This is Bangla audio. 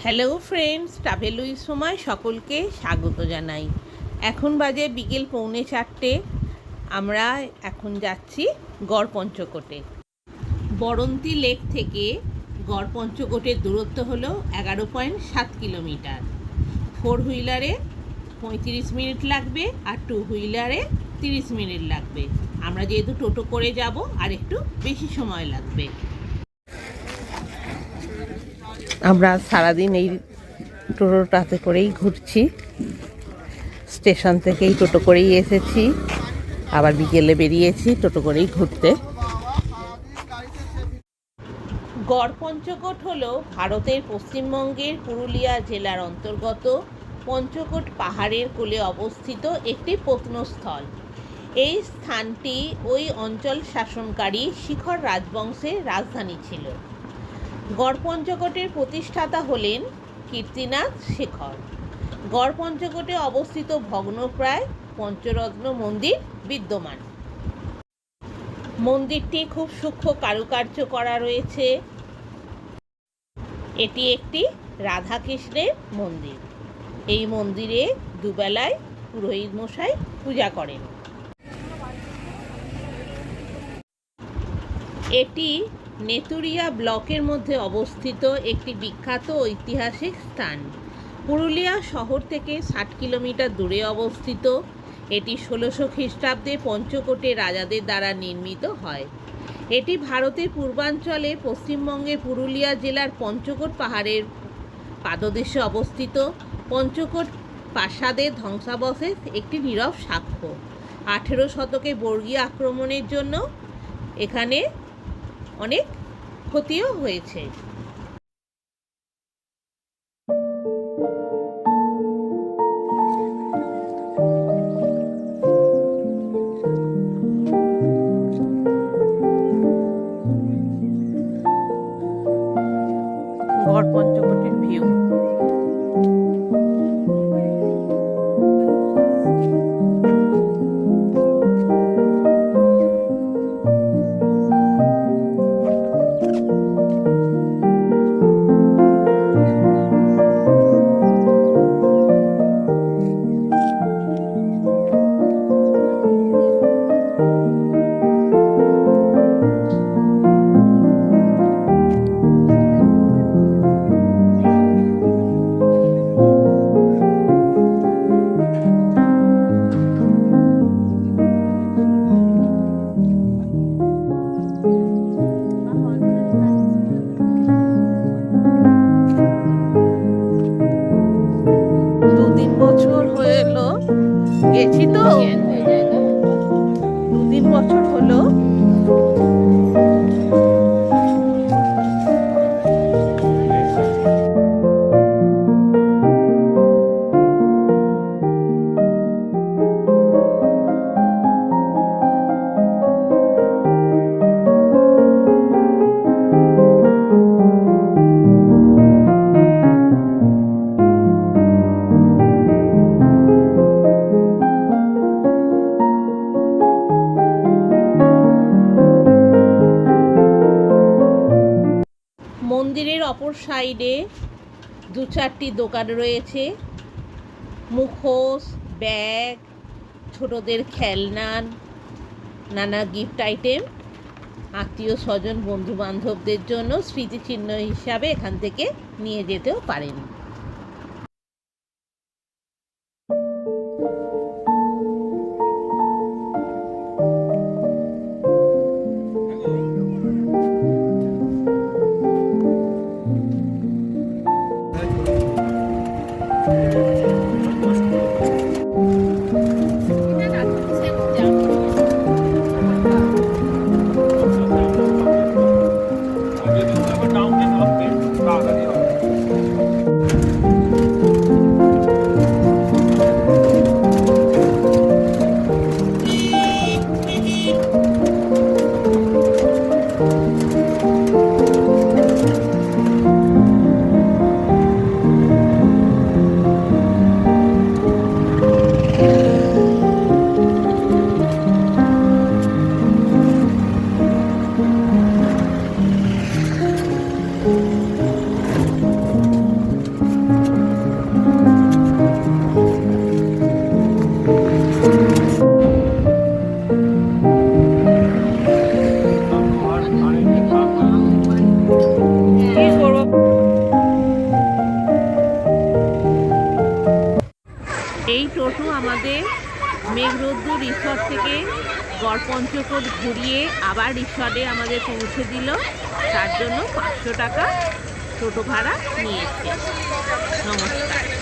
হ্যালো ফ্রেন্ডস, ট্রাভেল উইথ সময় সকলকে স্বাগত জানাই। এখন বাজে বিকেল 3:45। আমরা এখন যাচ্ছি গড়পঞ্চকোটে। বরন্তী লেক থেকে গড়পঞ্চকোটের দূরত্ব হলো 11.7 কিলোমিটার। 4 হুইলারে 35 মিনিট লাগবে আর 2 হুইলারে 30 মিনিট লাগবে। আমরা যেহেতু টোটো করে যাব আর একটু বেশি সময় লাগবে। আমরা সারাদিন এই টোটোটাতে করেই ঘুরছি। স্টেশন থেকেই টোটো করেই এসেছি, আবার বিকেলে বেরিয়েছি টোটো করেই ঘুরতে। গড়পঞ্চকোট হলো ভারতের পশ্চিমবঙ্গের পুরুলিয়া জেলার অন্তর্গত পঞ্চকোট পাহাড়ের কোলে অবস্থিত একটি প্রত্নস্থল। এই স্থানটি ওই অঞ্চল শাসনকারী শিখর রাজবংশের রাজধানী ছিল। গড়পঞ্চকোটের প্রতিষ্ঠাতা হলেন কীর্তিনাথ শেখর। গড়পঞ্চকোটে অবস্থিত ভগ্নপ্রায় পঞ্চরত্ন মন্দির বিদ্যমান। মন্দিরটি খুব সূক্ষ্ম কারুকার্য করা রয়েছে। এটি একটি রাধাকৃষ্ণের মন্দির। এই মন্দিরে দুবেলায় পুরোহিত মশাই পূজা করেন। এটি নেতুরিয়া ব্লকের মধ্যে অবস্থিত একটি বিখ্যাত ঐতিহাসিক স্থান। পুরুলিয়া শহর থেকে 60 কিলোমিটার দূরে অবস্থিত। এটি 1600 খ্রিস্টাব্দে পঞ্চকোটে রাজাদের দ্বারা নির্মিত হয়। এটি ভারতের পূর্বাঞ্চলে পশ্চিমবঙ্গের পুরুলিয়া জেলার পঞ্চকোট পাহাড়ের পাদদেশে অবস্থিত। পঞ্চকোট প্রাসাদের ধ্বংসাবশেষ একটি নীরব সাক্ষ্য। 18 শতকে বর্গীয় আক্রমণের জন্য এখানে অনেক ক্ষতিও হয়েছে। গড়পঞ্চকোটের ভিউ। গেছি তো 2-3 বছর হলো। মন্দিরের অপর সাইডে 2-4টি দোকান রয়েছে। মুখোশ, ব্যাগ, ছোটদের খেলনা, নানা গিফট আইটেম আত্মীয় স্বজন বন্ধু বান্ধবদের জন্য স্মৃতিচিহ্ন হিসাবে এখান থেকে নিয়ে যেতেও পারেন। এই টোটো আমাদের মেঘরৌদ্র রিসর্ট থেকে গড়পঞ্চকোট ঘুরিয়ে আবার রিসর্টে আমাদের পৌঁছে দিল। তার জন্য 500 টাকা টোটো ভাড়া নিয়েছে। নমস্কার।